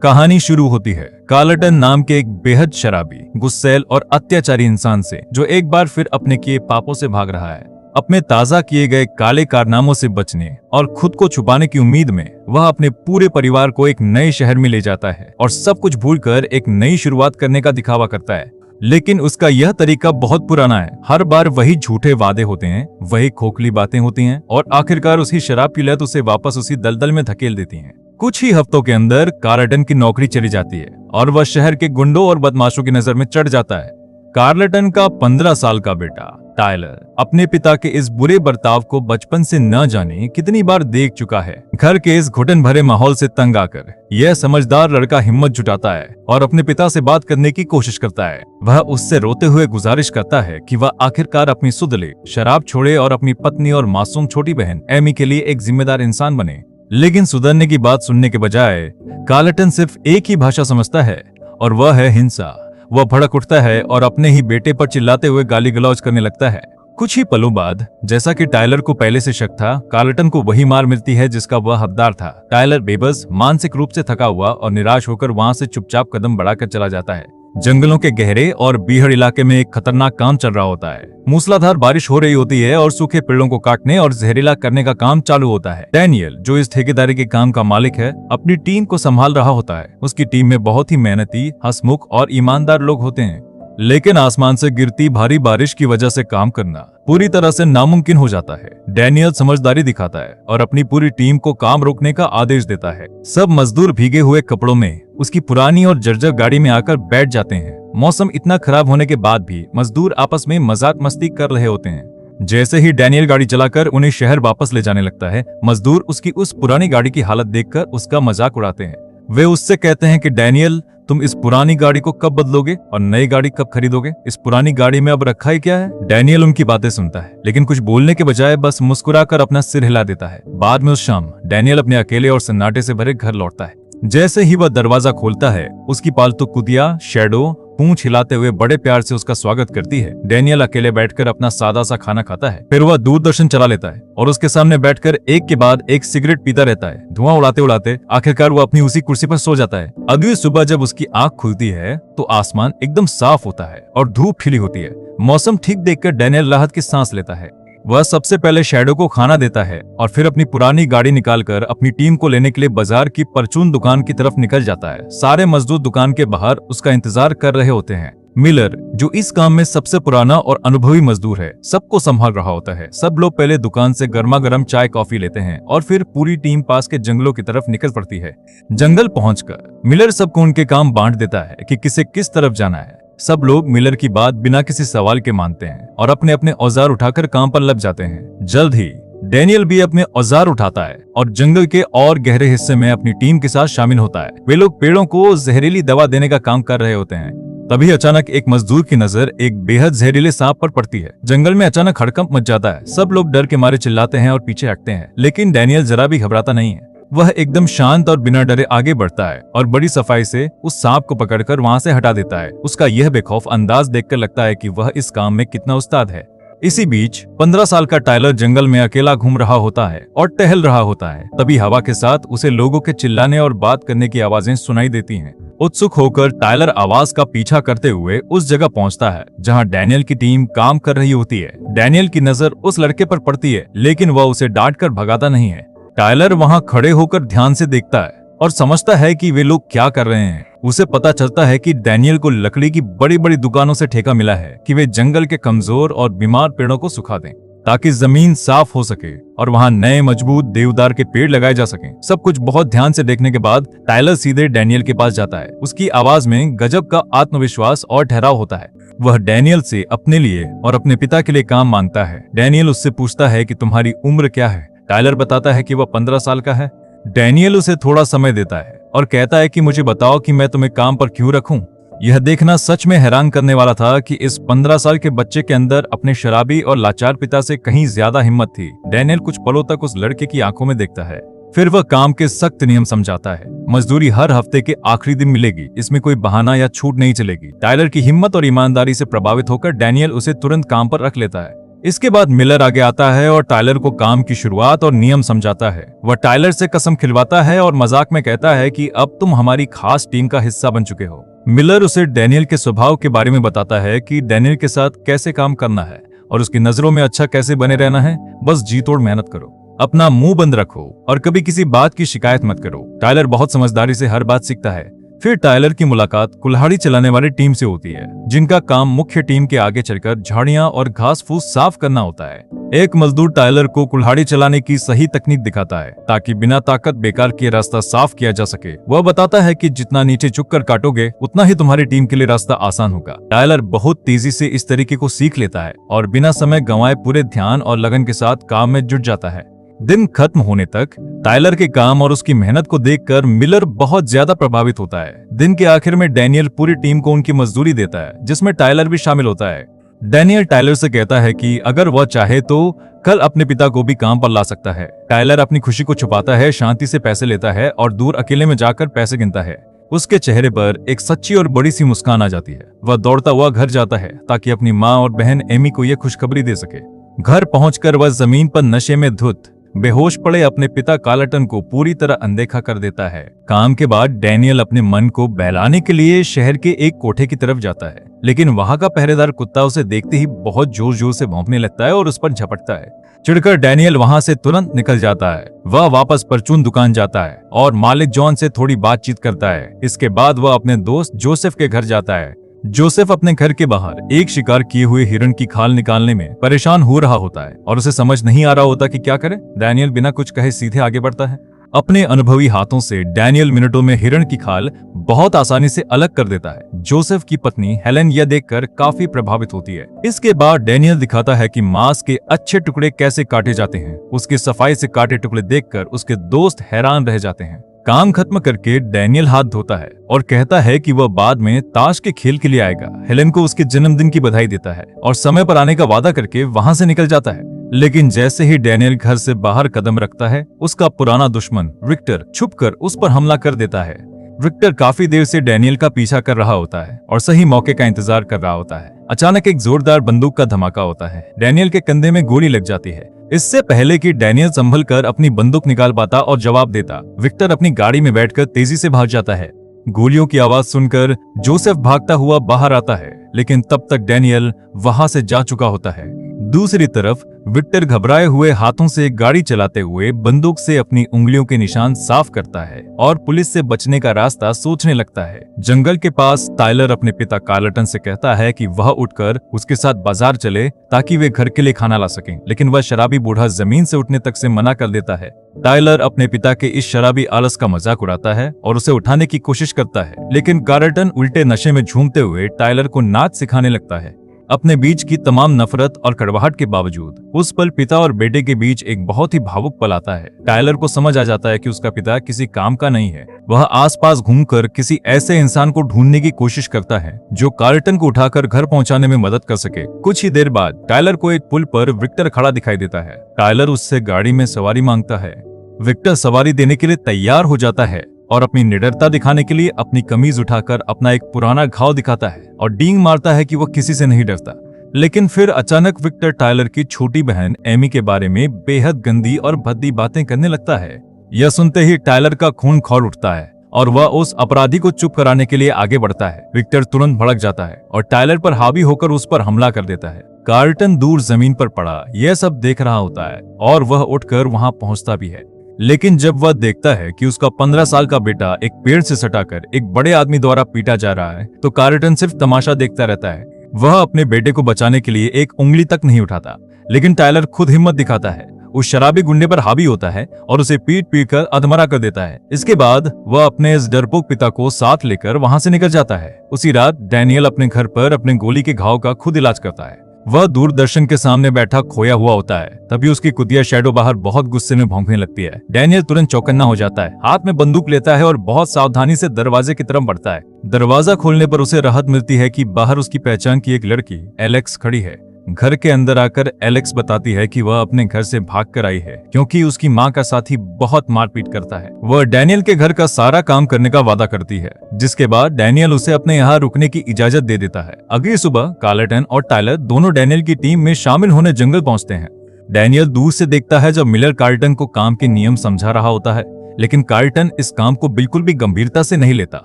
कहानी शुरू होती है कार्लटन नाम के एक बेहद शराबी, गुस्सैल और अत्याचारी इंसान से, जो एक बार फिर अपने किए पापों से भाग रहा है। अपने ताजा किए गए काले कारनामों से बचने और खुद को छुपाने की उम्मीद में वह अपने पूरे परिवार को एक नए शहर में ले जाता है और सब कुछ भूलकर एक नई शुरुआत करने का दिखावा करता है। लेकिन उसका यह तरीका बहुत पुराना है। हर बार वही झूठे वादे होते हैं, वही खोखली बातें होती हैं और आखिरकार उसी शराब की लत उसे वापस उसी दलदल में धकेल देती है। कुछ ही हफ्तों के अंदर कार्लटन की नौकरी चली जाती है और वह शहर के गुंडों और बदमाशों की नजर में चढ़ जाता है। कार्लटन का 15 साल का बेटा टायलर अपने पिता के इस बुरे बर्ताव को बचपन से न जाने कितनी बार देख चुका है। घर के इस घुटन भरे माहौल से तंग आकर यह समझदार लड़का हिम्मत जुटाता है और अपने पिता से बात करने की कोशिश करता है। वह उससे रोते हुए गुजारिश करता है कि वह आखिरकार अपनी सुध ले, शराब छोड़े और अपनी पत्नी और मासूम छोटी बहन एमी के लिए एक जिम्मेदार इंसान बने। लेकिन सुधरने की बात सुनने के बजाय कार्लटन सिर्फ एक ही भाषा समझता है और वह है हिंसा। वह भड़क उठता है और अपने ही बेटे पर चिल्लाते हुए गाली गलौज करने लगता है। कुछ ही पलों बाद, जैसा कि टायलर को पहले से शक था, कार्लटन को वही मार मिलती है जिसका वह हकदार था। टायलर बेबस, मानसिक रूप से थका हुआ और निराश होकर वहां से चुपचाप कदम बढ़ाकर चला जाता है। जंगलों के गहरे और बीहड़ इलाके में एक खतरनाक काम चल रहा होता है। मूसलाधार बारिश हो रही होती है और सूखे पेड़ों को काटने और जहरीला करने का काम चालू होता है। डैनियल, जो इस ठेकेदारी के काम का मालिक है, अपनी टीम को संभाल रहा होता है। उसकी टीम में बहुत ही मेहनती, हंसमुख और ईमानदार लोग होते हैं, लेकिन आसमान से गिरती भारी बारिश की वजह से काम करना पूरी तरह से नामुमकिन हो जाता है। डैनियल समझदारी दिखाता है और अपनी पूरी टीम को काम रोकने का आदेश देता है। सब मजदूर भीगे हुए कपड़ों में उसकी पुरानी और जर्जर गाड़ी में आकर बैठ जाते हैं। मौसम इतना खराब होने के बाद भी मजदूर आपस में मजाक मस्ती कर रहे होते हैं। जैसे ही डैनियल गाड़ी चलाकर उन्हें शहर वापस ले जाने लगता है, मजदूर उसकी उस पुरानी गाड़ी की हालत देखकर उसका मजाक उड़ाते हैं। वे उससे कहते हैं कि डैनियल, तुम इस पुरानी गाड़ी को कब बदलोगे और नई गाड़ी कब खरीदोगे? इस पुरानी गाड़ी में अब रखा ही क्या है? डैनियल उनकी बातें सुनता है, लेकिन कुछ बोलने के बजाय बस मुस्कुराकर अपना सिर हिला देता है। बाद में उस शाम डैनियल अपने अकेले और सन्नाटे से भरे घर लौटता है। जैसे ही वह दरवाजा खोलता है, उसकी पालतू कुतिया शैडो पूंछ हिलाते हुए बड़े प्यार से उसका स्वागत करती है। डैनियल अकेले बैठकर अपना सादा सा खाना खाता है। फिर वह दूरदर्शन चला लेता है और उसके सामने बैठकर एक के बाद एक सिगरेट पीता रहता है। धुआं उड़ाते उड़ाते आखिरकार वो अपनी उसी कुर्सी पर सो जाता है। अगली सुबह जब उसकी आंख खुलती है तो आसमान एकदम साफ होता है और धूप खिली होती है। मौसम ठीक देखकर डैनियल राहत की सांस लेता है। वह सबसे पहले शैडो को खाना देता है और फिर अपनी पुरानी गाड़ी निकालकर अपनी टीम को लेने के लिए बाजार की परचून दुकान की तरफ निकल जाता है। सारे मजदूर दुकान के बाहर उसका इंतजार कर रहे होते हैं। मिलर, जो इस काम में सबसे पुराना और अनुभवी मजदूर है, सबको संभाल रहा होता है। सब लोग पहले दुकान से गर्मा गर्म चाय कॉफी लेते हैं और फिर पूरी टीम पास के जंगलों की तरफ निकल पड़ती है। जंगल पहुंचकर मिलर सबको उनके काम बांट देता है कि किसे किस तरफ जाना है। सब लोग मिलर की बात बिना किसी सवाल के मानते हैं और अपने अपने औजार उठाकर काम पर लग जाते हैं। जल्द ही डैनियल भी अपने औजार उठाता है और जंगल के और गहरे हिस्से में अपनी टीम के साथ शामिल होता है। वे लोग पेड़ों को जहरीली दवा देने का काम कर रहे होते हैं। तभी अचानक एक मजदूर की नजर एक बेहद जहरीले सांप पर पड़ती है। जंगल में अचानक हड़कंप मच जाता है। सब लोग डर के मारे चिल्लाते हैं और पीछे हटते हैं, लेकिन डैनियल जरा भी घबराता नहीं है। वह एकदम शांत और बिना डरे आगे बढ़ता है और बड़ी सफाई से उस सांप को पकड़कर वहां से हटा देता है। उसका यह बेखौफ अंदाज देखकर लगता है कि वह इस काम में कितना उस्ताद है। इसी बीच 15 साल का टायलर जंगल में अकेला घूम रहा होता है और टहल रहा होता है। तभी हवा के साथ उसे लोगों के चिल्लाने और बात करने की आवाजें सुनाई देती हैं। उत्सुक होकर टायलर आवाज का पीछा करते हुए उस जगह पहुंचता है जहां डैनियल की टीम काम कर रही होती है। डैनियल की नजर उस लड़के पर पड़ती है, लेकिन वह उसे डांट कर भगाता नहीं है। टायलर वहां खड़े होकर ध्यान से देखता है और समझता है कि वे लोग क्या कर रहे हैं। उसे पता चलता है कि डैनियल को लकड़ी की बड़ी बड़ी दुकानों से ठेका मिला है कि वे जंगल के कमजोर और बीमार पेड़ों को सुखा दें ताकि जमीन साफ हो सके और वहां नए मजबूत देवदार के पेड़ लगाए जा सकें। सब कुछ बहुत ध्यान से देखने के बाद टायलर सीधे डैनियल के पास जाता है। उसकी आवाज में गजब का आत्मविश्वास और ठहराव होता है। वह डैनियल से अपने लिए और अपने पिता के लिए काम मांगता है। डैनियल उससे पूछता है कि तुम्हारी उम्र क्या है? टायलर बताता है कि वह 15 साल का है। डैनियल उसे थोड़ा समय देता है और कहता है कि मुझे बताओ कि मैं तुम्हें काम पर क्यों रखूं। यह देखना सच में हैरान करने वाला था कि इस 15 साल के बच्चे के अंदर अपने शराबी और लाचार पिता से कहीं ज्यादा हिम्मत थी। डैनियल कुछ पलों तक उस लड़के की आंखों में देखता है, फिर वह काम के सख्त नियम समझाता है। मजदूरी हर हफ्ते के आखिरी दिन मिलेगी, इसमें कोई बहाना या छूट नहीं चलेगी। टायलर की हिम्मत और ईमानदारी से प्रभावित होकर डैनियल उसे तुरंत काम पर रख लेता है। इसके बाद मिलर आगे आता है और टायलर को काम की शुरुआत और नियम समझाता है। वह टायलर से कसम खिलवाता है और मजाक में कहता है कि अब तुम हमारी खास टीम का हिस्सा बन चुके हो। मिलर उसे डैनियल के स्वभाव के बारे में बताता है कि डैनियल के साथ कैसे काम करना है और उसकी नजरों में अच्छा कैसे बने रहना है। बस जी तोड़ मेहनत करो, अपना मुंह बंद रखो और कभी किसी बात की शिकायत मत करो। टायलर बहुत समझदारी से हर बात सीखता है। फिर टायलर की मुलाकात कुल्हाड़ी चलाने वाली टीम से होती है, जिनका काम मुख्य टीम के आगे चलकर झाड़ियां और घास फूस साफ करना होता है। एक मजदूर टायलर को कुल्हाड़ी चलाने की सही तकनीक दिखाता है ताकि बिना ताकत बेकार किए रास्ता साफ किया जा सके। वह बताता है कि जितना नीचे झुककर काटोगे उतना ही तुम्हारी टीम के लिए रास्ता आसान होगा। टायलर बहुत तेजी से इस तरीके को सीख लेता है और बिना समय गंवाए पूरे ध्यान और लगन के साथ काम में जुट जाता है। दिन खत्म होने तक टायलर के काम और उसकी मेहनत को देखकर मिलर बहुत ज्यादा प्रभावित होता है। दिन के आखिर में डैनियल पूरी टीम को उनकी मजदूरी देता है, जिसमें टायलर भी शामिल होता है। डैनियल टायलर से कहता है कि अगर वह चाहे तो कल अपने पिता को भी काम पर ला सकता है। टायलर अपनी खुशी को छुपाता है, शांति से पैसे लेता है और दूर अकेले में जाकर पैसे गिनता है। उसके चेहरे पर एक सच्ची और बड़ी सी मुस्कान आ जाती है। वह दौड़ता हुआ घर जाता है ताकि अपनी माँ और बहन एमी को यह खुशखबरी दे सके। घर पहुंचकर वह जमीन पर नशे में धुत बेहोश पड़े अपने पिता कार्लटन को पूरी तरह अनदेखा कर देता है। काम के बाद डैनियल अपने मन को बहलाने के लिए शहर के एक कोठे की तरफ जाता है, लेकिन वहां का पहरेदार कुत्ता उसे देखते ही बहुत जोर जोर से भौंकने लगता है और उस पर झपटता है। चिढ़कर डैनियल वहां से तुरंत निकल जाता है। वह वापस परचून दुकान जाता है और मालिक जॉन से थोड़ी बातचीत करता है। इसके बाद वह अपने दोस्त जोसेफ के घर जाता है। जोसेफ अपने घर के बाहर एक शिकार किए हुए हिरण की खाल निकालने में परेशान हो रहा होता है और उसे समझ नहीं आ रहा होता कि क्या करे। डैनियल बिना कुछ कहे सीधे आगे बढ़ता है। अपने अनुभवी हाथों से डैनियल मिनटों में हिरण की खाल बहुत आसानी से अलग कर देता है। जोसेफ की पत्नी हेलेन यह देखकर काफी प्रभावित होती है। इसके बाद डैनियल दिखाता है कि मांस के अच्छे टुकड़े कैसे काटे जाते हैं। उसकी सफाई से काटे टुकड़े देखकर उसके दोस्त हैरान रह जाते हैं। काम खत्म करके डैनियल हाथ धोता है और कहता है कि वह बाद में ताश के खेल के लिए आएगा। हेलेन को उसके जन्मदिन की बधाई देता है और समय पर आने का वादा करके वहां से निकल जाता है। लेकिन जैसे ही डैनियल घर से बाहर कदम रखता है, उसका पुराना दुश्मन विक्टर छुपकर उस पर हमला कर देता है। विक्टर काफी देर से डैनियल का पीछा कर रहा होता है और सही मौके का इंतजार कर रहा होता है। अचानक एक जोरदार बंदूक का धमाका होता है। डैनियल के कंधे में गोली लग जाती है। इससे पहले कि डैनियल संभल कर अपनी बंदूक निकाल पाता और जवाब देता, विक्टर अपनी गाड़ी में बैठकर तेजी से भाग जाता है। गोलियों की आवाज सुनकर जोसेफ भागता हुआ बाहर आता है, लेकिन तब तक डैनियल वहां से जा चुका होता है। दूसरी तरफ विक्टर घबराए हुए हाथों से गाड़ी चलाते हुए बंदूक से अपनी उंगलियों के निशान साफ करता है और पुलिस से बचने का रास्ता सोचने लगता है। जंगल के पास टायलर अपने पिता कार्लटन से कहता है कि वह उठकर उसके साथ बाजार चले ताकि वे घर के लिए खाना ला सकें, लेकिन वह शराबी बूढ़ा जमीन से उठने तक से मना कर देता है। टायलर अपने पिता के इस शराबी आलस का मजाक उड़ाता है और उसे उठाने की कोशिश करता है, लेकिन कार्लटन उल्टे नशे में झूमते हुए टायलर को नाच सिखाने लगता है। अपने बीच की तमाम नफरत और कड़वाहट के बावजूद उस पल पिता और बेटे के बीच एक बहुत ही भावुक पल आता है। टायलर को समझ आ जाता है कि उसका पिता किसी काम का नहीं है। वह आसपास घूमकर किसी ऐसे इंसान को ढूंढने की कोशिश करता है जो कार्लटन को उठाकर घर पहुंचाने में मदद कर सके। कुछ ही देर बाद टायलर को एक पुल पर विक्टर खड़ा दिखाई देता है। टायलर उससे गाड़ी में सवारी मांगता है। विक्टर सवारी देने के लिए तैयार हो जाता है और अपनी निडरता दिखाने के लिए अपनी कमीज उठाकर अपना एक पुराना घाव दिखाता है और डींग मारता है कि वह किसी से नहीं डरता। लेकिन फिर अचानक विक्टर टायलर की छोटी बहन एमी के बारे में बेहद गंदी और भद्दी बातें करने लगता है। यह सुनते ही टायलर का खून खौल उठता है और वह उस अपराधी को चुप कराने के लिए आगे बढ़ता है। विक्टर तुरंत भड़क जाता है और टायलर पर हावी होकर उस पर हमला कर देता है। कार्लटन दूर जमीन पर पड़ा यह सब देख रहा होता है और वह उठकर वहां पहुंचता भी है। लेकिन जब वह देखता है कि उसका 15 साल का बेटा एक पेड़ से सटाकर एक बड़े आदमी द्वारा पीटा जा रहा है, तो कार्लटन सिर्फ तमाशा देखता रहता है। वह अपने बेटे को बचाने के लिए एक उंगली तक नहीं उठाता, लेकिन टायलर खुद हिम्मत दिखाता है, उस शराबी गुंडे पर हावी होता है और उसे पीट पीट कर अधमरा कर देता है। इसके बाद वह अपने इस डरपोक पिता को साथ लेकर वहां से निकल जाता है। उसी रात डैनियल अपने घर पर अपने गोली के घाव का खुद इलाज करता है। वह दूरदर्शन के सामने बैठा खोया हुआ होता है। तभी उसकी कुतिया शैडो बाहर बहुत गुस्से में भौंकने लगती है। डैनियल तुरंत चौकन्ना हो जाता है, हाथ में बंदूक लेता है और बहुत सावधानी से दरवाजे की तरफ बढ़ता है। दरवाजा खोलने पर उसे राहत मिलती है कि बाहर उसकी पहचान की एक लड़की एलेक्स खड़ी है। घर के अंदर आकर एलेक्स बताती है कि वह अपने घर से भागकर आई है क्योंकि उसकी माँ का साथी बहुत मारपीट करता है। वह डैनियल के घर का सारा काम करने का वादा करती है, जिसके बाद डैनियल उसे अपने यहाँ रुकने की इजाजत दे देता है। अगली सुबह कार्लटन और टायलर दोनों डैनियल की टीम में शामिल होने जंगल पहुंचते हैं। डैनियल दूर से देखता है जब मिलर कार्लटन को काम के नियम समझा रहा होता है, लेकिन कार्लटन इस काम को बिल्कुल भी गंभीरता से नहीं लेता।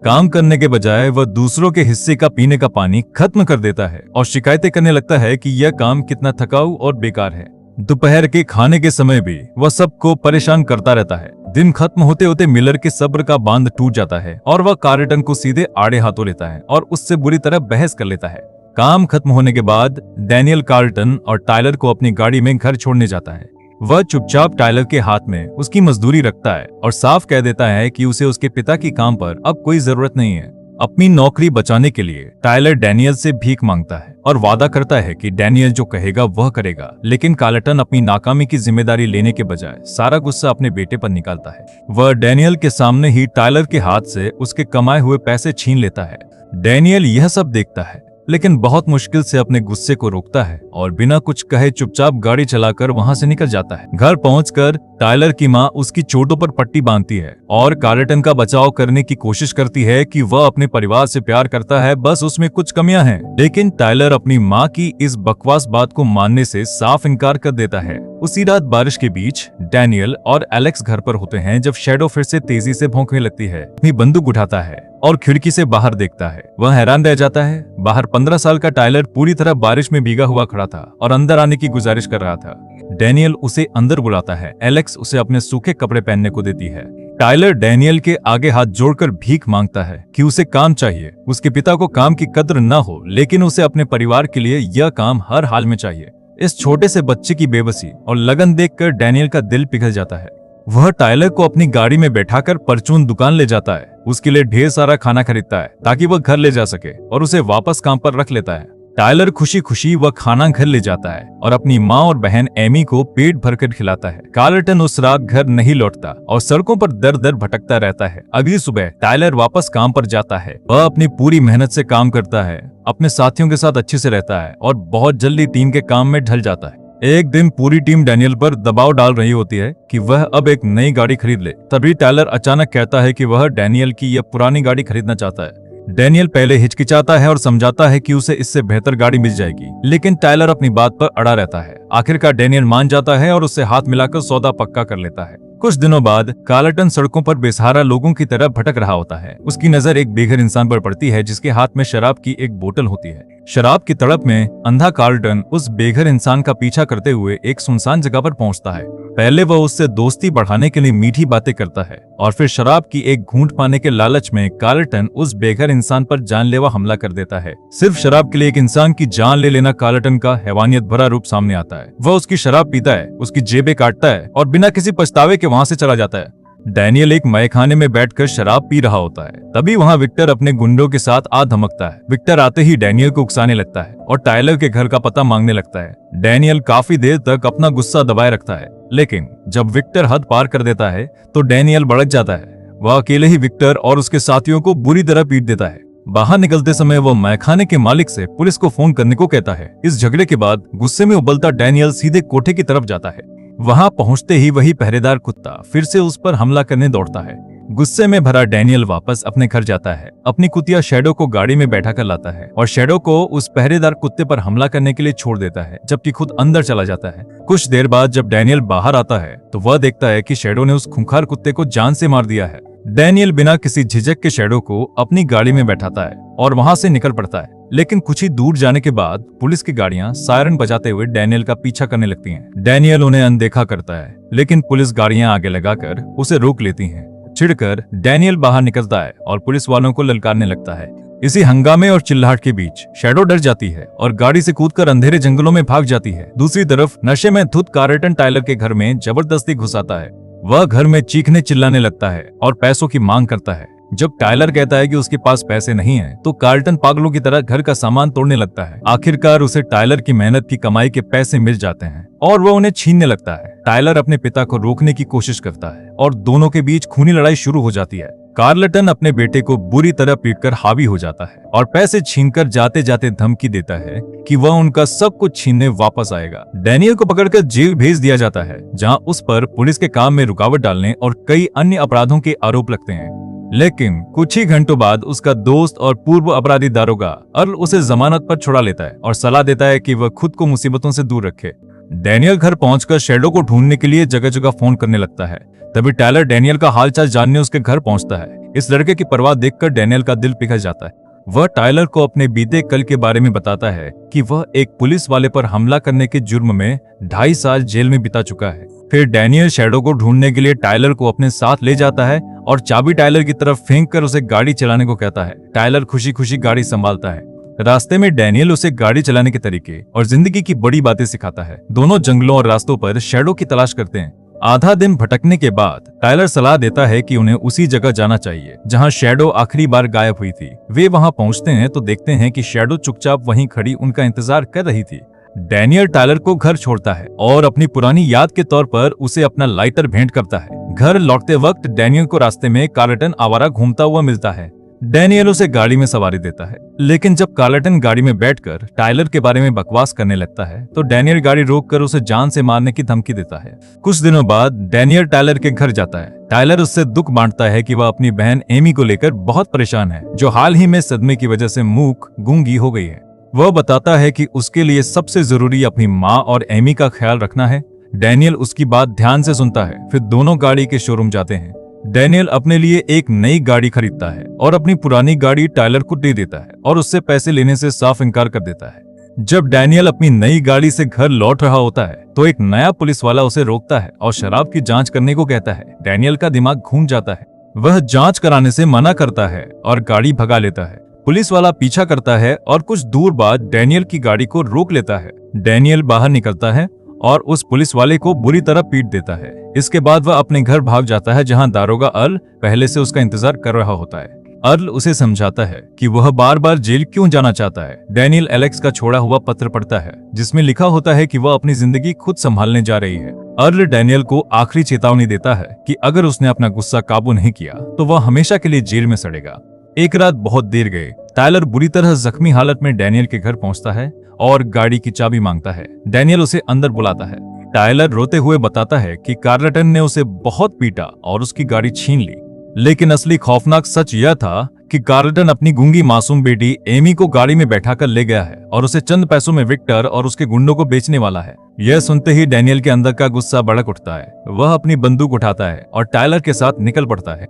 काम करने के बजाय वह दूसरों के हिस्से का पीने का पानी खत्म कर देता है और शिकायतें करने लगता है कि यह काम कितना थकाऊ और बेकार है। दोपहर के खाने के समय भी वह सबको परेशान करता रहता है। दिन खत्म होते होते मिलर के सब्र का बांध टूट जाता है और वह कार्लटन को सीधे आड़े हाथों लेता है और उससे बुरी तरह बहस कर लेता है। काम खत्म होने के बाद डैनियल कार्लटन और टायलर को अपनी गाड़ी में घर छोड़ने जाता है। वह चुपचाप टायलर के हाथ में उसकी मजदूरी रखता है और साफ कह देता है कि उसे उसके पिता की काम पर अब कोई जरूरत नहीं है। अपनी नौकरी बचाने के लिए टायलर डैनियल से भीख मांगता है और वादा करता है कि डैनियल जो कहेगा वह करेगा, लेकिन कार्लटन अपनी नाकामी की जिम्मेदारी लेने के बजाय सारा गुस्सा अपने बेटे पर निकालता है। वह डैनियल के सामने ही टायलर के हाथ से उसके कमाए हुए पैसे छीन लेता है। डैनियल यह सब देखता है, लेकिन बहुत मुश्किल से अपने गुस्से को रोकता है और बिना कुछ कहे चुपचाप गाड़ी चलाकर वहां से निकल जाता है। घर पहुंचकर टायलर की माँ उसकी चोटों पर पट्टी बांधती है और कार्लटन का बचाव करने की कोशिश करती है कि वह अपने परिवार से प्यार करता है, बस उसमें कुछ कमियां हैं। लेकिन टायलर अपनी माँ की इस बकवास बात को मानने से साफ इनकार कर देता है। उसी रात बारिश के बीच डैनियल और एलेक्स घर पर होते हैं जब शैडो फिर से तेजी से भौंकने लगती है। अपनी बंदूक उठाता है और खिड़की से बाहर देखता है। वह हैरान रह जाता है। बाहर 15 साल का टायलर पूरी तरह बारिश में भीगा हुआ खड़ा था और अंदर आने की गुजारिश कर रहा था। डैनियल उसे अंदर बुलाता है। एलेक्स उसे अपने सूखे कपड़े पहनने को देती है। टायलर डैनियल के आगे हाथ जोड़कर भीख मांगता है कि उसे काम चाहिए। उसके पिता को काम की कद्र न हो, लेकिन उसे अपने परिवार के लिए यह काम हर हाल में चाहिए। इस छोटे से बच्चे की बेबसी और लगन देखकर डैनियल का दिल पिघल जाता है। वह टायलर को अपनी गाड़ी में बैठाकर परचून दुकान ले जाता है। उसके लिए ढेर सारा खाना खरीदता है ताकि वह घर ले जा सके और उसे वापस काम पर रख लेता है। टायलर खुशी खुशी वह खाना घर ले जाता है और अपनी माँ और बहन एमी को पेट भरकर खिलाता है। कार्लटन उस रात घर नहीं लौटता और सड़कों पर दर दर भटकता रहता है। अगली सुबह टायलर वापस काम पर जाता है। वह अपनी पूरी मेहनत से काम करता है, अपने साथियों के साथ अच्छे से रहता है और बहुत जल्दी टीम के काम में ढल जाता है। एक दिन पूरी टीम डैनियल पर दबाव डाल रही होती है कि वह अब एक नई गाड़ी खरीद ले। तभी टायलर अचानक कहता है कि वह डैनियल की यह पुरानी गाड़ी खरीदना चाहता है। डैनियल पहले हिचकिचाता है और समझाता है कि उसे इससे बेहतर गाड़ी मिल जाएगी, लेकिन टायलर अपनी बात पर अड़ा रहता है। आखिरकार डैनियल मान जाता है और उससे हाथ मिलाकर सौदा पक्का कर लेता है। कुछ दिनों बाद कार्लटन सड़कों पर बेसहारा लोगों की तरह भटक रहा होता है। उसकी नजर एक बेघर इंसान पर पड़ती है जिसके हाथ में शराब की एक बोतल होती है। शराब की तड़प में अंधा कार्लटन उस बेघर इंसान का पीछा करते हुए एक सुनसान जगह पर पहुंचता है। पहले वह उससे दोस्ती बढ़ाने के लिए मीठी बातें करता है और फिर शराब की एक घूंट पाने के लालच में कार्लटन उस बेघर इंसान पर जानलेवा हमला कर देता है। सिर्फ शराब के लिए एक इंसान की जान ले लेना कार्लटन का हैवानियत भरा रूप सामने आता है। वह उसकी शराब पीता है, उसकी जेबें काटता है और बिना किसी पछतावे के वहां से चला जाता है। डैनियल एक मयखाने में बैठकर शराब पी रहा होता है। तभी वहां विक्टर अपने गुंडों के साथ आ धमकता है। विक्टर आते ही डैनियल को उकसाने लगता है और टायलर के घर का पता मांगने लगता है। डैनियल काफी देर तक अपना गुस्सा दबाए रखता है, लेकिन जब विक्टर हद पार कर देता है तो डैनियल भड़क जाता है। वह अकेले ही विक्टर और उसके साथियों को बुरी तरह पीट देता है। बाहर निकलते समय वह मैखाने के मालिक से पुलिस को फोन करने को कहता है। इस झगड़े के बाद गुस्से में उबलता डैनियल सीधे कोठे की तरफ जाता है। वहां पहुंचते ही वही पहरेदार कुत्ता फिर से उस पर हमला करने दौड़ता है। गुस्से में भरा डैनियल वापस अपने घर जाता है। अपनी कुतिया शैडो को गाड़ी में बैठा कर लाता है और शैडो को उस पहरेदार कुत्ते पर हमला करने के लिए छोड़ देता है, जबकि खुद अंदर चला जाता है। कुछ देर बाद जब डैनियल बाहर आता है तो वह देखता है कि शैडो ने उस खूंखार कुत्ते को जान से मार दिया है। डैनियल बिना किसी झिझक के शैडो को अपनी गाड़ी में बैठाता है और वहां से निकल पड़ता है। लेकिन कुछ ही दूर जाने के बाद पुलिस की गाड़ियां सायरन बजाते हुए डैनियल का पीछा करने लगती हैं। डैनियल उन्हें अनदेखा करता है, लेकिन पुलिस गाड़ियां आगे लगाकर उसे रोक लेती हैं। चिढ़कर डैनियल बाहर निकलता है और पुलिस वालों को ललकारने लगता है। इसी हंगामे और चिल्लाहट के बीच शैडो डर जाती है और गाड़ी से कूदकर अंधेरे जंगलों में भाग जाती है। दूसरी तरफ नशे में धुत कार्लटन टायलर के घर में जबरदस्ती घुस आता है। वह घर में चीखने चिल्लाने लगता है और पैसों की मांग करता है। जब टायलर कहता है कि उसके पास पैसे नहीं हैं, तो कार्लटन पागलों की तरह घर का सामान तोड़ने लगता है। आखिरकार उसे टायलर की मेहनत की कमाई के पैसे मिल जाते हैं और वह उन्हें छीनने लगता है। टायलर अपने पिता को रोकने की कोशिश करता है और दोनों के बीच खूनी लड़ाई शुरू हो जाती है। कार्लटन अपने बेटे को बुरी तरह पीटकर हावी हो जाता है और पैसे छीनकर जाते जाते धमकी देता है कि वह उनका सब कुछ छीनने वापस आएगा। डैनियल को पकड़कर जेल भेज दिया जाता है, जहां उस पर पुलिस के काम में रुकावट डालने और कई अन्य अपराधों के आरोप लगते हैं। लेकिन कुछ ही घंटों बाद उसका दोस्त और पूर्व अपराधी दारोगा अर्ल उसे जमानत पर छुड़ा लेता है और सलाह देता है कि वह खुद को मुसीबतों से दूर रखे। डैनियल घर पहुंचकर शैडो को ढूंढने के लिए जगह जगह फोन करने लगता है। तभी टायलर डैनियल का हालचाल जानने उसके घर पहुंचता है। इस लड़के की परवाह देखकर डैनियल का दिल पिघल जाता है। वह टायलर को अपने बीते कल के बारे में बताता है कि वह एक पुलिस वाले पर हमला करने के जुर्म में 2.5 साल जेल में बिता चुका है। फिर डैनियल शैडो को ढूंढने के लिए टायलर को अपने साथ ले जाता है और चाबी टायलर की तरफ फेंक कर उसे गाड़ी चलाने को कहता है। टायलर खुशी खुशी गाड़ी संभालता है। रास्ते में डैनियल उसे गाड़ी चलाने के तरीके और जिंदगी की बड़ी बातें सिखाता है। दोनों जंगलों और रास्तों पर शैडो की तलाश करते हैं। आधा दिन भटकने के बाद टायलर सलाह देता है कि उन्हें उसी जगह जाना चाहिए जहां शैडो आखिरी बार गायब हुई थी। वे वहां पहुंचते हैं तो देखते हैं कि शैडो चुपचाप वहीं खड़ी उनका इंतजार कर रही थी। डैनियल टायलर को घर छोड़ता है और अपनी पुरानी याद के तौर पर उसे अपना लाइटर भेंट करता है। घर लौटते वक्त डैनियल को रास्ते में कार्लटन आवारा घूमता हुआ मिलता है। डैनियल उसे गाड़ी में सवारी देता है, लेकिन जब कार्लटन गाड़ी में बैठकर टायलर के बारे में बकवास करने लगता है तो डैनियल गाड़ी रोककर उसे जान से मारने की धमकी देता है। कुछ दिनों बाद डैनियल टायलर के घर जाता है। टायलर उससे दुख बांटता है कि वह अपनी बहन एमी को लेकर बहुत परेशान है, जो हाल ही में सदमे की वजह से मूक गूंगी हो गई है। वह बताता है कि उसके लिए सबसे जरूरी अपनी माँ और एमी का ख्याल रखना है। डैनियल उसकी बात ध्यान से सुनता है। फिर दोनों गाड़ी के शोरूम जाते हैं। डैनियल अपने लिए एक नई गाड़ी खरीदता है और अपनी पुरानी गाड़ी टायलर को दे देता है और उससे पैसे लेने से साफ इनकार कर देता है। जब डैनियल अपनी नई गाड़ी से घर लौट रहा होता है तो एक नया पुलिस वाला उसे रोकता है और शराब की जांच करने को कहता है। डैनियल का दिमाग घूम जाता है। वह जांच कराने से मना करता है और गाड़ी भगा लेता है। पुलिस वाला पीछा करता है और कुछ दूर बाद डैनियल की गाड़ी को रोक लेता है। डैनियल बाहर निकलता है और उस पुलिस वाले को बुरी तरह पीट देता है। इसके बाद वह अपने घर भाग जाता है, जहां दारोगा अर्ल पहले से उसका इंतजार कर रहा होता है। अर्ल उसे समझाता है कि वह बार बार जेल क्यों जाना चाहता है। डैनियल एलेक्स का छोड़ा हुआ पत्र पढ़ता है, जिसमें लिखा होता है कि वह अपनी जिंदगी खुद संभालने जा रही है। अर्ल डैनियल को आखिरी चेतावनी देता है कि अगर उसने अपना गुस्सा काबू नहीं किया तो वह हमेशा के लिए जेल में सड़ेगा। एक रात बहुत देर गए, टायलर बुरी तरह जख्मी हालत में डैनियल के घर पहुंचता है और गाड़ी की चाबी मांगता है। डैनियल उसे अंदर बुलाता है। टायलर रोते हुए बताता है कि कार्लटन ने उसे बहुत पीटा और उसकी गाड़ी छीन ली। लेकिन असली खौफनाक सच यह था कि कार्लटन अपनी गूंगी मासूम बेटी एमी को गाड़ी में बैठाकर ले गया है और उसे चंद पैसों में विक्टर और उसके गुंडों को बेचने वाला है। यह सुनते ही डैनियल के अंदर का गुस्सा भड़क उठता है। वह अपनी बंदूक उठाता है और टायलर के साथ निकल पड़ता है।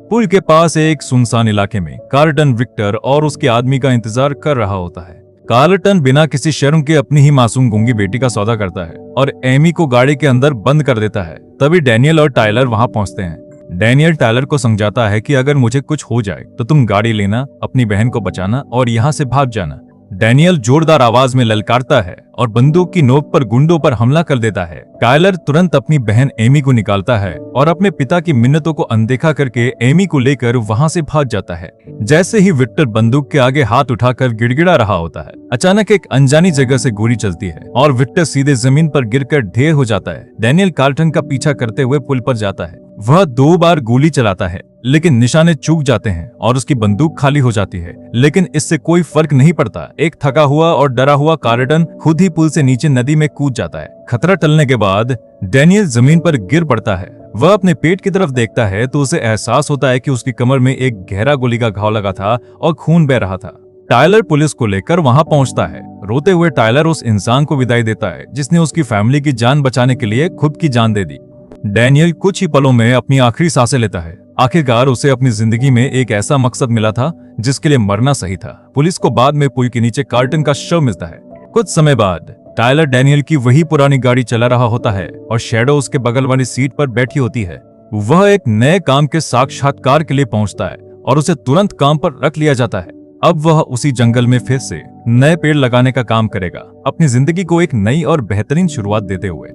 पुल के पास एक सुनसान इलाके में कार्लटन विक्टर और उसके आदमी का इंतजार कर रहा होता है। कार्लटन बिना किसी शर्म के अपनी ही मासूम गूंगी बेटी का सौदा करता है और एमी को गाड़ी के अंदर बंद कर देता है। तभी डैनियल और टायलर वहां पहुंचते हैं। डैनियल टायलर को समझाता है कि अगर मुझे कुछ हो जाए तो तुम गाड़ी लेना, अपनी बहन को बचाना और यहाँ से भाग जाना। डैनियल जोरदार आवाज में ललकारता है और बंदूक की नोक पर गुंडों पर हमला कर देता है। टायलर तुरंत अपनी बहन एमी को निकालता है और अपने पिता की मिन्नतों को अनदेखा करके एमी को लेकर वहां से भाग जाता है। जैसे ही विक्टर बंदूक के आगे हाथ उठाकर गिड़गिड़ा रहा होता है, अचानक एक अनजानी जगह से गोली चलती है और विक्टर सीधे जमीन पर गिरकर ढेर हो जाता है। डैनियल कार्लटन का पीछा करते हुए पुल पर जाता है। वह 2 बार गोली चलाता है, लेकिन निशाने चूक जाते हैं और उसकी बंदूक खाली हो जाती है। लेकिन इससे कोई फर्क नहीं पड़ता। एक थका हुआ और डरा हुआ कार्लटन खुद ही पुल से नीचे नदी में कूद जाता है। खतरा टलने के बाद डैनियल जमीन पर गिर पड़ता है। वह अपने पेट की तरफ देखता है तो उसे एहसास होता है कि उसकी कमर में एक गहरा गोली का घाव लगा था और खून बह रहा था। टायलर पुलिस को लेकर वहां पहुंचता है। रोते हुए टायलर उस इंसान को विदाई देता है जिसने उसकी फैमिली की जान बचाने के लिए खुद की जान दे दी। डैनियल कुछ ही पलों में अपनी आखिरी सांसें लेता है। आखिरकार उसे अपनी जिंदगी में एक ऐसा मकसद मिला था जिसके लिए मरना सही था। पुलिस को बाद में पुल के नीचे कार्लटन का शव मिलता है। कुछ समय बाद टायलर डैनियल की वही पुरानी गाड़ी चला रहा होता है और शैडो उसके बगल वाली सीट पर बैठी होती है। वह एक नए काम के साक्षात्कार के लिए पहुंचता है और उसे तुरंत काम पर रख लिया जाता है। अब वह उसी जंगल में फिर से नए पेड़ लगाने का काम करेगा, अपनी जिंदगी को एक नई और बेहतरीन शुरुआत देते हुए।